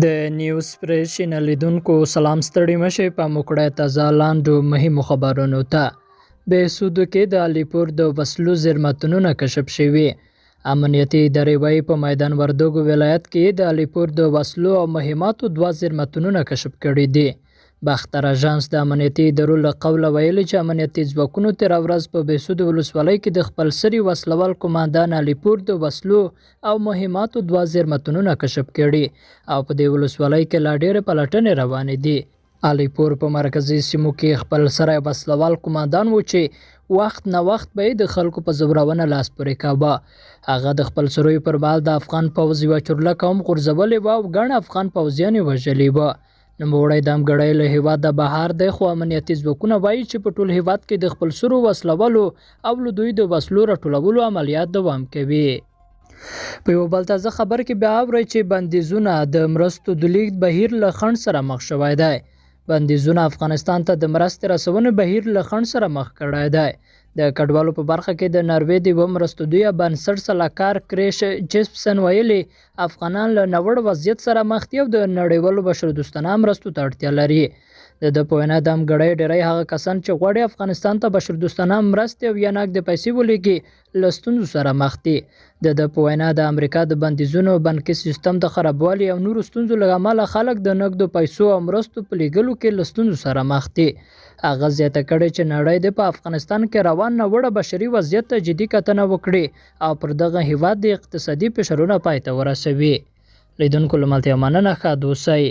د نیوز پریس چینل لیدونکو سلام ستړي مشئ په موکړه تازه لاندو مهمو خبرونو ته. بهسودو کې د علیپور د وسلو زیرمتونونه کشف شوي. امنیتي ادارې وایي په میدان وردګو ولایت کې د علیپور د وسلو او مهماتو 2 زیرمتونونه کشف کړي دي. باختر اژانس د امنیتي ادارو له قوله ویلي چې امنیتي ځواکونو تېره ورځ په بهسودو ولسوالۍ کې د خپلسري وسلوال قوماندان علیپور د وسلو او مهماتو 2 زیرمتونونه کشف کړي او په دې ولسوالۍ کې لا ډېرې پلټنې روانې دي. علیپور په مرکزي سیمو کې خپلسری وسلوال قوماندان و چې وخت نه وخت به د خلکو په زورونه لاس پورې کاوه. هغه د خپل سروي پر مهال د افغان پوځ یوه چورلکه هم غورځولې وه او ګڼ افغان پوځیان یې وژلي وه. نوموړی د همګړۍ له هیواده بهر دی خو امنیتي ځواکونه وایي چې په ټول هیواد کې د خپل سرو وسلولو او له دوی د وسلو راټولولو عملیات دوام کوي. په یو بل تازه خبر کې بیا اورئ چې بندیزونه د مرستو د لیږد بهیر له خنډ سره مخ شوی دی. بندیزونه افغانستان ته د مرستې رسونې بهیر له خنډ سره مخ کړی دی. د کډوالو په برخه کې د ناروې د یوه مرستندویه بنسټ سلاکار کریش جیسپسن ویلي افغانان له ناوړه وضعیت سره مخ دي او د نړیوالو بشردوستانه مرستو ته اړتیا لري. د په وینا د همګړۍ ډیری هغه کسان چې غواړي افغانستان ته بشردوستانه مرستې او یا نقدې پیسې ولیږي له ستونزو سره مخ دي. د په وینا د امریکا د بندیزونو بانکي سیستم د خرابوالي او نورو ستونزو له امله خلک د نقدو پیسو او مرستو په لیږلو کې له ستونزو سره مخ دي. هغه زیاته کړې چې نړۍ د په افغانستان کې روان ناوړه بشري وضعیت ته جدي کتنه وکړي او پر دغه هیواد د اقتصادي فشارونه پای ته ورسوي. لیدونکو له ملتیا مننه، ښه اوسئ.